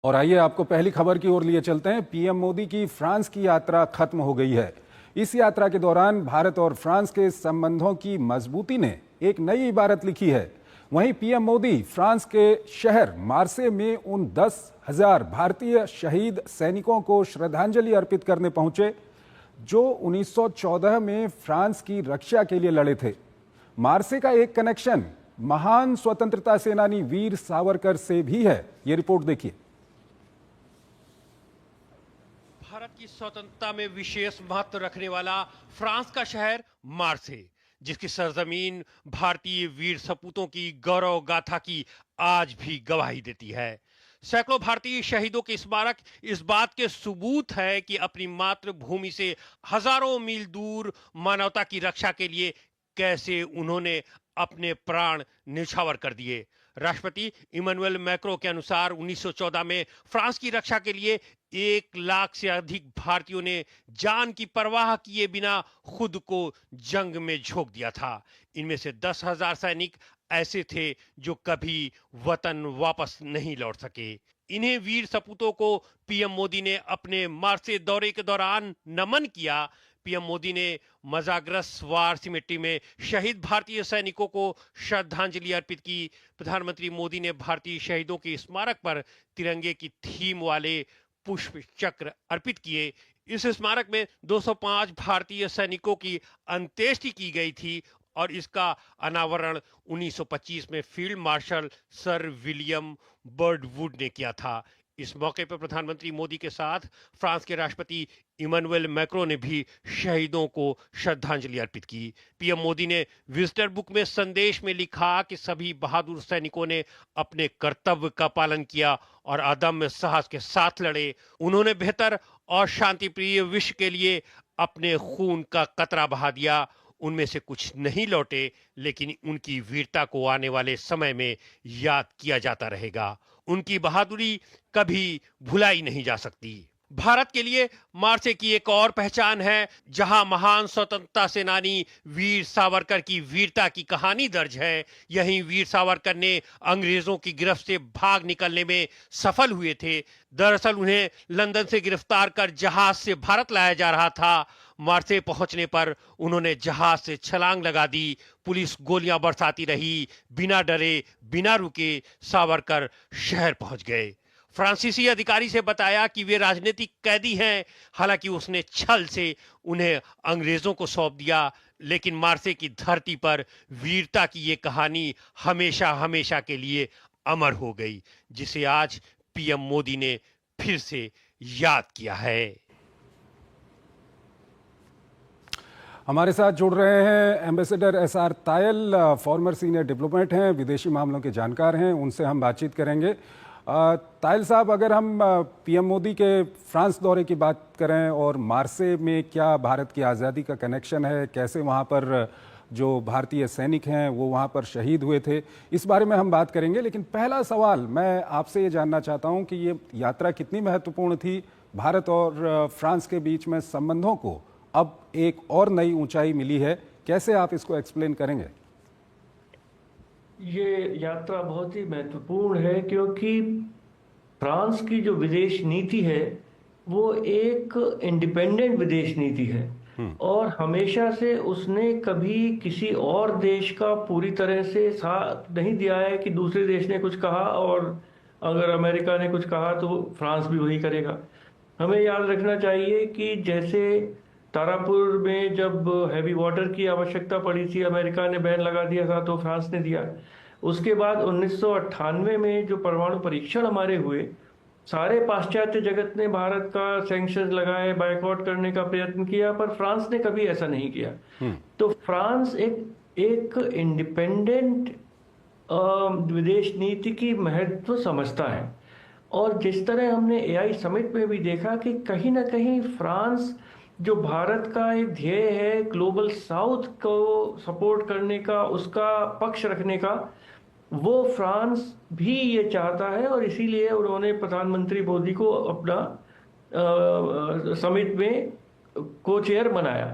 और आइए आपको पहली खबर की ओर लिए चलते हैं। पीएम मोदी की फ्रांस की यात्रा खत्म हो गई है। इस यात्रा के दौरान भारत और फ्रांस के संबंधों की मजबूती ने एक नई इबारत लिखी है। वहीं पीएम मोदी फ्रांस के शहर मार्से में उन 10,000 भारतीय शहीद सैनिकों को श्रद्धांजलि अर्पित करने पहुंचे जो 1914 में फ्रांस की रक्षा के लिए लड़े थे। मार्से का एक कनेक्शन महान स्वतंत्रता सेनानी वीर सावरकर से भी है। ये रिपोर्ट देखिए। भारत की स्वतंत्रता में विशेष महत्व रखने वाला फ्रांस का शहर मार्से, जिसकी सरजमीन भारतीय वीर सपूतों की गौरव गाथा की आज भी गवाही देती है। सैकड़ों भारतीय शहीदों के स्मारक इस बात के सबूत है कि अपनी मातृभूमि से हजारों मील दूर मानवता की रक्षा के लिए कैसे उन्होंने अपने प्राण न्यौछावर कर दिए। राष्ट्रपति इमैनुअल मैक्रों के अनुसार 1914 में फ्रांस की रक्षा के लिए 1 लाख से अधिक भारतीयों ने जान की परवाह किए बिना खुद को जंग में झोंक दिया था। इनमें से 10,000 सैनिक ऐसे थे जो कभी वतन वापस नहीं लौट सके। इन्हें वीर सपूतों को पीएम मोदी ने अपने मार्से दौरे के दौरान नमन किया। पीएम मोदी ने मजाग्रस वार सिमेट्री में शहीद भारतीय सैनिकों को श्रद्धांजलि अर्पित की। प्रधानमंत्री मोदी ने भारतीय शहीदों के स्मारक पर तिरंगे की थीम वाले पुष्प चक्र अर्पित किए। इस स्मारक में 205 भारतीय सैनिकों की अंत्येष्टि की गई थी और इसका अनावरण 1925 में field marshal sir William Birdwood ने किया था। इस मौके पर प्रधानमंत्री मोदी के साथ फ्रांस के राष्ट्रपति इमैनुअल मैक्रों ने भी शहीदों को श्रद्धांजलि अर्पित की। पीएम मोदी ने विजिटर बुक में संदेश में लिखा कि सभी बहादुर सैनिकों ने अपने कर्तव्य का पालन किया और अदम्य साहस के साथ लड़े। उन्होंने बेहतर और शांतिप्रिय विश्व के लिए अपने खून का कतरा बहा दिया। उनमें से कुछ नहीं लौटे, लेकिन उनकी वीरता को आने वाले समय में याद किया जाता रहेगा। उनकी बहादुरी कभी भुलाई नहीं जा सकती। भारत के लिए मार्से की एक और पहचान है, जहां महान स्वतंत्रता सेनानी वीर सावरकर की वीरता की कहानी दर्ज है। यहीं वीर सावरकर ने अंग्रेजों की गिरफ्त से भाग निकलने में सफल हुए थे। दरअसल उन्हें लंदन से गिरफ्तार कर जहाज से भारत लाया जा रहा था। मार्से पहुंचने पर उन्होंने जहाज से छलांग लगा दी। पुलिस गोलियां बरसाती रही। बिना डरे बिना रुके सावरकर शहर पहुंच गए। फ्रांसीसी अधिकारी से बताया कि वे राजनीतिक कैदी हैं। हालांकि उसने छल से उन्हें अंग्रेजों को सौंप दिया, लेकिन मार्से की धरती पर वीरता की ये कहानी हमेशा हमेशा के लिए अमर हो गई, जिसे आज पीएम मोदी ने फिर से याद किया है। हमारे साथ जुड़ रहे हैं ambassador SR Tayal, farmer senior diplomat हैं, विदेशी मामलों के जानकार हैं। उनसे हम बातचीत करेंगे। तायल साहब, अगर हम पीएम मोदी के फ्रांस दौरे की बात करें और मार्से में क्या भारत की आज़ादी का कनेक्शन है, कैसे वहाँ पर जो भारतीय सैनिक हैं वो वहाँ पर शहीद हुए थे, इस बारे में हम बात करेंगे। लेकिन पहला सवाल मैं आपसे ये जानना चाहता हूँ कि ये यात्रा कितनी महत्वपूर्ण थी। भारत और फ्रांस के बीच में संबंधों को अब एक और नई ऊंचाई मिली है, कैसे आप इसको एक्सप्लेन करेंगे? ये यात्रा बहुत ही महत्वपूर्ण है क्योंकि फ्रांस की जो विदेश नीति है वो एक इंडिपेंडेंट विदेश नीति है और हमेशा से उसने कभी किसी और देश का पूरी तरह से साथ नहीं दिया है कि दूसरे देश ने कुछ कहा और अगर अमेरिका ने कुछ कहा तो फ्रांस भी वही करेगा। हमें याद रखना चाहिए कि जैसे तारापुर में जब हैवी वाटर की आवश्यकता पड़ी थी, अमेरिका ने बैन लगा दिया था तो फ्रांस ने दिया। उसके बाद 1998 में जो परमाणु परीक्षण हमारे हुए, सारे पाश्चात्य जगत ने भारत का सैंक्शन लगाए, बायकॉट करने का प्रयत्न किया, पर फ्रांस ने कभी ऐसा नहीं किया। तो फ्रांस एक इंडिपेंडेंट विदेश नीति की महत्व समझता है। और जिस तरह हमने एआई समिट में भी देखा कि कहीं ना कहीं फ्रांस जो भारत का एक ध्येय है ग्लोबल साउथ को सपोर्ट करने का, उसका पक्ष रखने का, वो फ्रांस भी ये चाहता है और इसीलिए उन्होंने प्रधानमंत्री मोदी को अपना समिट में को चेयर बनाया।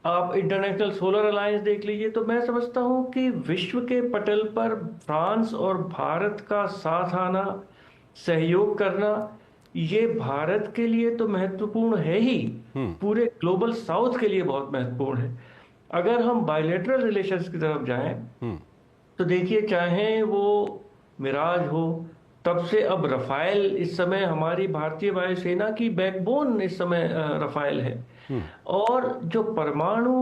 आप इंटरनेशनल सोलर अलायंस देख लीजिए। तो मैं समझता हूं कि विश्व के पटल पर फ्रांस और भारत का साथ आना सहयोग करना, ये भारत के लिए तो महत्वपूर्ण है ही, पूरे ग्लोबल साउथ के लिए बहुत महत्वपूर्ण है। अगर हम बायलैटरल रिलेशंस की तरफ जाएं तो देखिए, चाहे वो मिराज हो, तब से अब रफाल, इस समय हमारी भारतीय वायुसेना की बैकबोन इस समय रफाल है। और जो परमाणु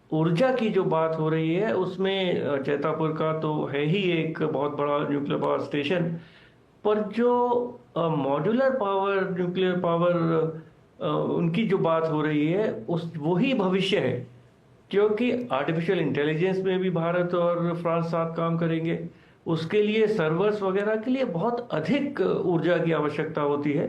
ऊर्जा की जो बात हो रही है उसमें जैतापुर का तो है ही एक बहुत बड़ा न्यूक्लियर पावर स्टेशन, पर जो मॉड्यूलर पावर, न्यूक्लियर पावर, उनकी जो बात हो रही है उस वही भविष्य है। क्योंकि आर्टिफिशियल इंटेलिजेंस में भी भारत और फ्रांस साथ काम करेंगे, उसके लिए सर्वर्स वगैरह के लिए बहुत अधिक ऊर्जा की आवश्यकता होती है,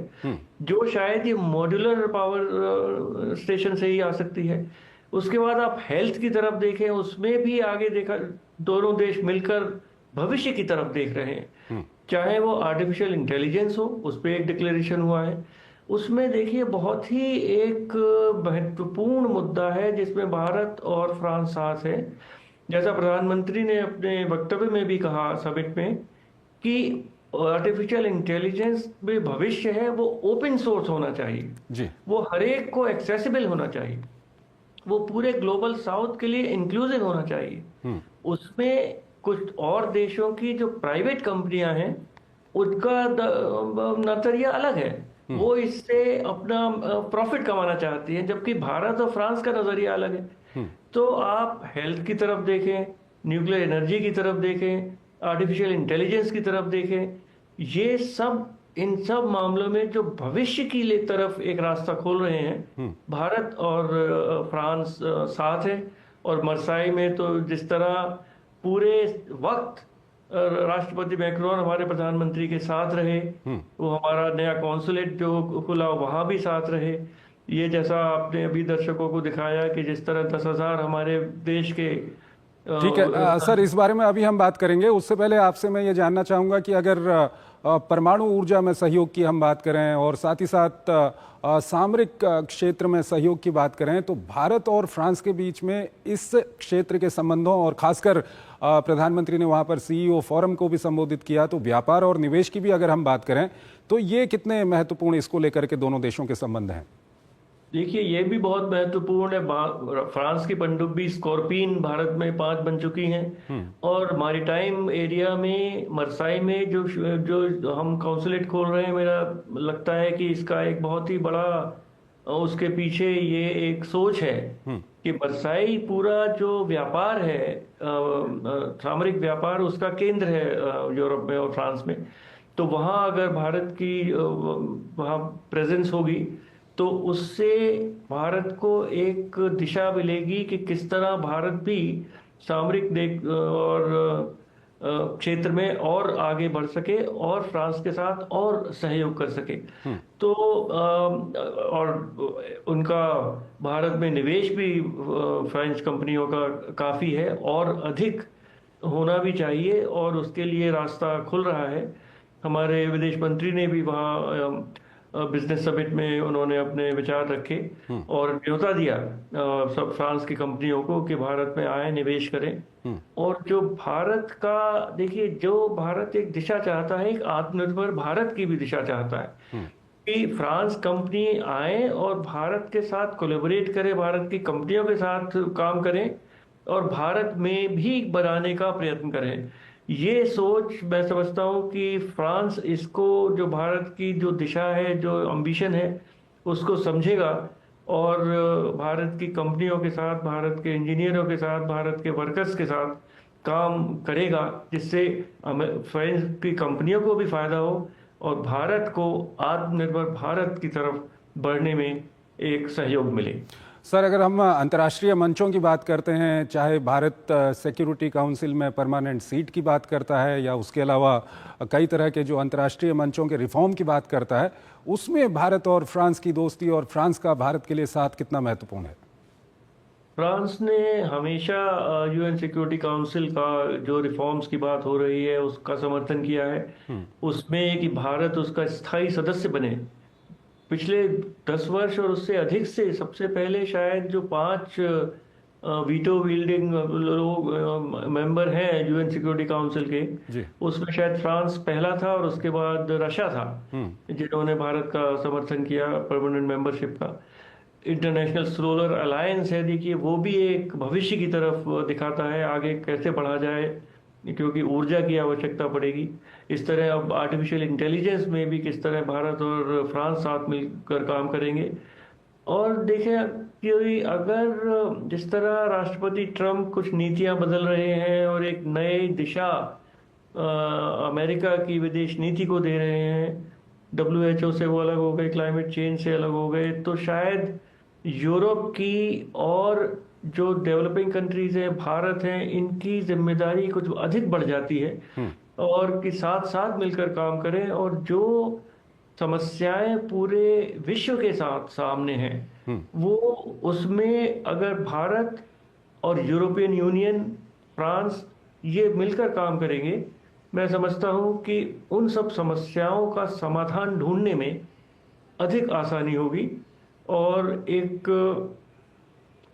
जो शायद ये मॉड्यूलर पावर स्टेशन से ही आ सकती है। उसके बाद आप हेल्थ की तरफ देखें, उसमें भी आगे देखा, दोनों देश मिलकर भविष्य की तरफ देख रहे हैं। चाहे वो आर्टिफिशियल इंटेलिजेंस हो, उस पर एक डिक्लेरेशन हुआ है, उसमें देखिए बहुत ही एक महत्वपूर्ण मुद्दा है जिसमें भारत और फ्रांस साथ है। जैसा प्रधानमंत्री ने अपने वक्तव्य में भी कहा समिट में कि आर्टिफिशियल इंटेलिजेंस में भविष्य है, वो ओपन सोर्स होना चाहिए जी। वो हर एक को एक्सेसिबल होना चाहिए, वो पूरे ग्लोबल साउथ के लिए इंक्लूसिव होना चाहिए। उसमें कुछ और देशों की जो प्राइवेट कंपनियां हैं उनका नजरिया अलग है, वो इससे अपना प्रॉफिट कमाना चाहती हैं, जबकि भारत और फ्रांस का नजरिया अलग है। तो आप हेल्थ की तरफ देखें, न्यूक्लियर एनर्जी की तरफ देखें, आर्टिफिशियल इंटेलिजेंस की तरफ देखें, ये सब, इन सब मामलों में जो भविष्य की तरफ एक रास्ता खोल रहे हैं, भारत और फ्रांस साथ है। और मरसाई में तो जिस तरह पूरे वक्त राष्ट्रपति मैक्रोन हमारे प्रधानमंत्री के साथ रहे, वो हमारा नया कॉन्सुलेट जो खुला वहां भी साथ रहे। ये जैसा आपने अभी दर्शकों को दिखाया कि जिस तरह 10,000 हमारे देश के ठीक है सर, इस बारे में अभी हम बात करेंगे। उससे पहले आपसे मैं ये जानना चाहूँगा कि अगर परमाणु ऊर्जा में सहयोग की हम बात करें और साथ ही साथ सामरिक क्षेत्र में सहयोग की बात करें, तो भारत और फ्रांस के बीच में इस क्षेत्र के संबंधों और खासकर प्रधानमंत्री ने वहाँ पर सीईओ फोरम को भी संबोधित किया, तो व्यापार और निवेश की भी अगर हम बात करें तो ये कितने महत्वपूर्ण इसको लेकर के दोनों देशों के संबंध हैं? देखिए, ये भी बहुत महत्वपूर्ण है। फ्रांस की पनडुब्बी स्कॉर्पिन भारत में 5 बन चुकी हैं, और मैरीटाइम एरिया में मरसाई में जो जो हम कॉन्सुलेट खोल रहे हैं, मेरा लगता है कि इसका एक बहुत ही बड़ा उसके पीछे ये एक सोच है कि मरसाई पूरा जो व्यापार है, सामरिक व्यापार, उसका केंद्र है यूरोप में और फ्रांस में। तो वहाँ अगर भारत की वहाँ प्रेजेंस होगी तो उससे भारत को एक दिशा मिलेगी कि किस तरह भारत भी सामरिक और क्षेत्र में और आगे बढ़ सके और फ्रांस के साथ और सहयोग कर सके। तो और उनका भारत में निवेश भी फ्रेंच कंपनियों का काफ़ी है और अधिक होना भी चाहिए, और उसके लिए रास्ता खुल रहा है। हमारे विदेश मंत्री ने भी वहाँ बिजनेस समिट में उन्होंने अपने विचार रखे और न्योता दिया सब फ्रांस की कंपनियों को कि भारत में आए, निवेश करें। और जो भारत का, देखिए, जो भारत एक दिशा चाहता है, एक आत्मनिर्भर भारत की भी दिशा चाहता है कि फ्रांस कंपनी आए और भारत के साथ कोलैबोरेट करे, भारत की कंपनियों के साथ काम करें और भारत में भी बनाने का प्रयत्न करें। ये सोच मैं समझता हूँ कि फ्रांस इसको, जो भारत की जो दिशा है, जो एम्बिशन है, उसको समझेगा और भारत की कंपनियों के साथ, भारत के इंजीनियरों के साथ, भारत के वर्कर्स के साथ काम करेगा, जिससे फ्रांस की कंपनियों को भी फायदा हो और भारत को आत्मनिर्भर भारत की तरफ बढ़ने में एक सहयोग मिले। सर, अगर हम अंतर्राष्ट्रीय मंचों की बात करते हैं, चाहे भारत सिक्योरिटी काउंसिल में परमानेंट सीट की बात करता है या उसके अलावा कई तरह के जो अंतर्राष्ट्रीय मंचों के रिफॉर्म की बात करता है, उसमें भारत और फ्रांस की दोस्ती और फ्रांस का भारत के लिए साथ कितना महत्वपूर्ण है? फ्रांस ने हमेशा यूएन सिक्योरिटी काउंसिल का जो रिफॉर्म्स की बात हो रही है उसका समर्थन किया है, उसमें कि भारत उसका स्थायी सदस्य बने। पिछले 10 वर्ष और उससे अधिक से सबसे पहले शायद जो 5 वीटो विल्डिंग लोग मेंबर हैं यूएन सिक्योरिटी काउंसिल के, जी। उसमें शायद फ्रांस पहला था और उसके बाद रशिया था जिन्होंने भारत का समर्थन किया परमानेंट मेंबरशिप का। इंटरनेशनल सोलर अलायंस है, देखिए वो भी एक भविष्य की तरफ दिखाता है, आगे कैसे बढ़ा जाए, क्योंकि ऊर्जा की आवश्यकता पड़ेगी। इस तरह अब आर्टिफिशियल इंटेलिजेंस में भी किस तरह भारत और फ्रांस साथ मिलकर काम करेंगे। और देखें कि अगर जिस तरह राष्ट्रपति ट्रम्प कुछ नीतियां बदल रहे हैं और एक नई दिशा अमेरिका की विदेश नीति को दे रहे हैं, WHO से वो अलग हो गए, क्लाइमेट चेंज से अलग हो गए, तो शायद यूरोप की और जो डेवलपिंग कंट्रीज हैं, भारत हैं, इनकी जिम्मेदारी कुछ अधिक बढ़ जाती है और कि साथ साथ मिलकर काम करें। और जो समस्याएं पूरे विश्व के साथ सामने हैं वो, उसमें अगर भारत और यूरोपियन यूनियन, फ्रांस ये मिलकर काम करेंगे, मैं समझता हूं कि उन सब समस्याओं का समाधान ढूंढने में अधिक आसानी होगी और एक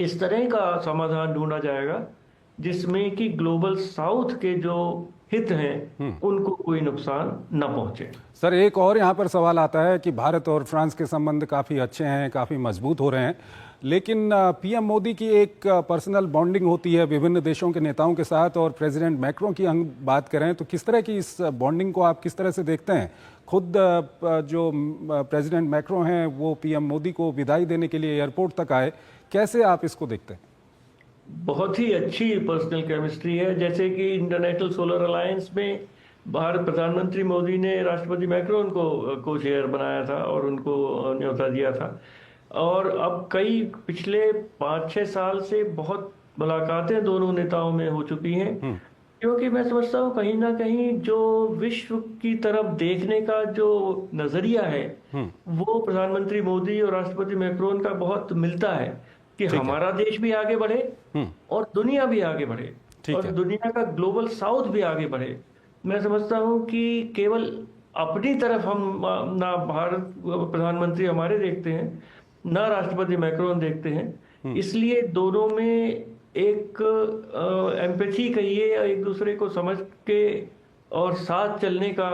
इस तरह का समाधान ढूंढा जाएगा जिसमें कि ग्लोबल साउथ के जो हित हैं उनको कोई नुकसान न पहुंचे। सर, एक और यहाँ पर सवाल आता है कि भारत और फ्रांस के संबंध काफ़ी अच्छे हैं, काफ़ी मजबूत हो रहे हैं, लेकिन पीएम मोदी की एक पर्सनल बॉन्डिंग होती है विभिन्न देशों के नेताओं के साथ, और प्रेसिडेंट मैक्रों की हम बात करें तो किस तरह की इस बॉन्डिंग को आप किस तरह से देखते हैं? खुद जो प्रेसिडेंट मैक्रो हैं वो पीएम मोदी को विदाई देने के लिए एयरपोर्ट तक आए, कैसे आप इसको देखते हैं? बहुत ही अच्छी पर्सनल केमिस्ट्री है। जैसे कि इंटरनेशनल सोलर अलायंस में भारत प्रधानमंत्री मोदी ने राष्ट्रपति मैक्रोन को चेयर बनाया था और उनको न्योता दिया था। और अब कई पिछले 5-6 साल से बहुत मुलाकातें दोनों नेताओं में हो चुकी हैं, क्योंकि मैं समझता हूँ कहीं ना कहीं जो विश्व की तरफ देखने का जो नजरिया है वो प्रधानमंत्री मोदी और राष्ट्रपति मैक्रोन का बहुत मिलता है कि हमारा देश भी आगे बढ़े और दुनिया भी आगे बढ़े और दुनिया का ग्लोबल साउथ भी आगे बढ़े। मैं समझता हूं कि केवल अपनी तरफ हम ना भारत प्रधानमंत्री हमारे देखते हैं, ना राष्ट्रपति मैक्रोन देखते हैं, इसलिए दोनों में एक एम्पैथी कहिए, एक दूसरे को समझ के और साथ चलने का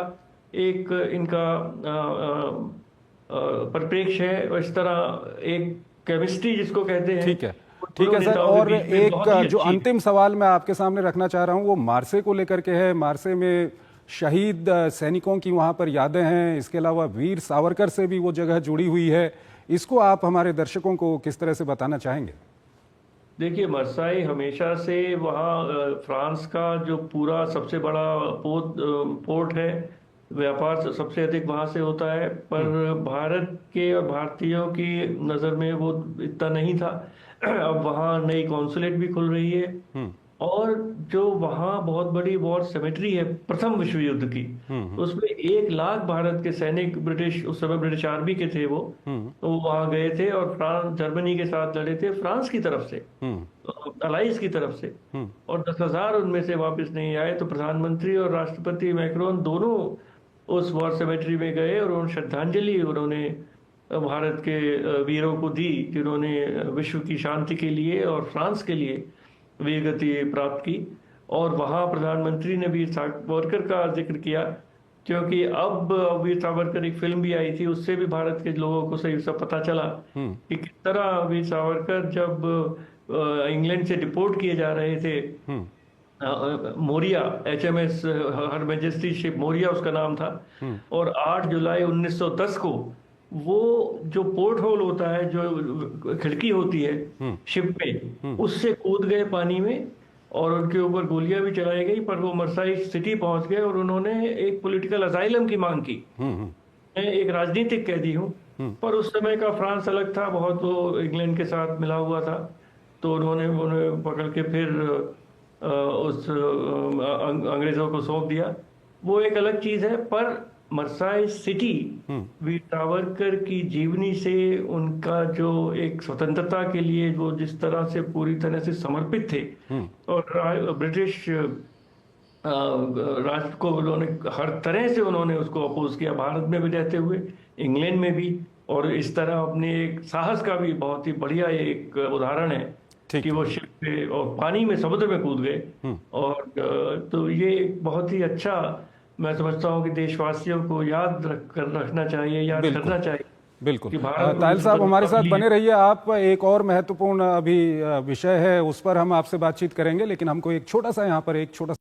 एक इनका परिप्रेक्ष्य है, और इस तरह एक केमिस्ट्री जिसको कहते हैं। ठीक है सर, और एक जो अंतिम सवाल मैं आपके सामने रखना चाह रहा हूं वो मार्से को लेकर के है। मार्से में शहीद सैनिकों की वहां पर यादें हैं, इसके अलावा वीर सावरकर से भी वो जगह जुड़ी हुई है। इसको आप हमारे दर्शकों को किस तरह से बताना चाहेंगे? देखिए, मार्साई हमेशा से वहाँ फ्रांस का जो पूरा सबसे बड़ा पोर्ट है, व्यापार सबसे अधिक वहां से होता है, पर भारत के और भारतीयों की नज़र में वो इतना नहीं था। अब वहाँ नई कॉन्सुलेट भी खुल रही है और जो वहाँ बहुत बड़ी वॉर सेमेट्री है प्रथम विश्व युद्ध की, उसमें 1 लाख भारत के सैनिक, ब्रिटिश उस समय ब्रिटिश आर्मी के थे वो, तो वहाँ गए थे और फ्रांस जर्मनी के साथ लड़े थे फ्रांस की तरफ से, अलाइज की तरफ से, और 10,000 उनमें से वापस नहीं आए। तो प्रधानमंत्री और राष्ट्रपति मैक्रोन दोनों उस वॉर सेमेट्री में गए और उन श्रद्धांजलि उन्होंने भारत के वीरों को दी जिन्होंने विश्व की शांति के लिए और फ्रांस के लिए वीरगति प्राप्त की। और वहाँ प्रधानमंत्री ने वीर सावरकर का जिक्र किया, क्योंकि अब वीर सावरकर एक फिल्म भी आई थी, उससे भी भारत के लोगों को सही सब पता चला कि किस तरह वीर सावरकर जब इंग्लैंड से डिपोर्ट किए जा रहे थे, Moria, HMS her majesty ship Moria उसका नाम था, और 8 जुलाई 1910 को वो जो पोर्ट होल होता है, जो खिड़की होती है शिप में, उससे कूद गए पानी में और उनके ऊपर गोलियां भी चलाई गई, पर वो मार्साई सिटी पहुंच गए और उन्होंने एक पॉलिटिकल असाइलम की मांग की। मैं एक राजनीतिक कैदी हूँ, पर उस समय का फ्रांस अलग था बहुत, वो इंग्लैंड के साथ मिला हुआ था, तो उन्होंने उन्हें पकड़ के फिर उस अंग्रेजों को सौंप दिया। वो एक अलग चीज है, पर मार्साई सिटी वीर सावरकर की जीवनी से, उनका जो एक स्वतंत्रता के लिए वो जिस तरह से पूरी तरह से समर्पित थे, और ब्रिटिश राष्ट्र को उन्होंने हर तरह से उन्होंने उसको अपोज किया, भारत में भी रहते हुए, इंग्लैंड में भी, और इस तरह अपने एक साहस का भी बहुत ही बढ़िया एक उदाहरण है कि वो और पानी में, समुद्र में कूद गए। और तो ये एक बहुत ही अच्छा, मैं समझता हूँ कि देशवासियों को याद रखना चाहिए, याद बिल्कुल करना चाहिए बिल्कुल। कि भारत को तायल जो साहब हमारे स्वतंत्रता साथ मिली बने रहिए, आप एक और महत्वपूर्ण अभी विषय है उस पर हम आपसे बातचीत करेंगे, लेकिन हमको एक छोटा सा यहाँ पर एक छोटा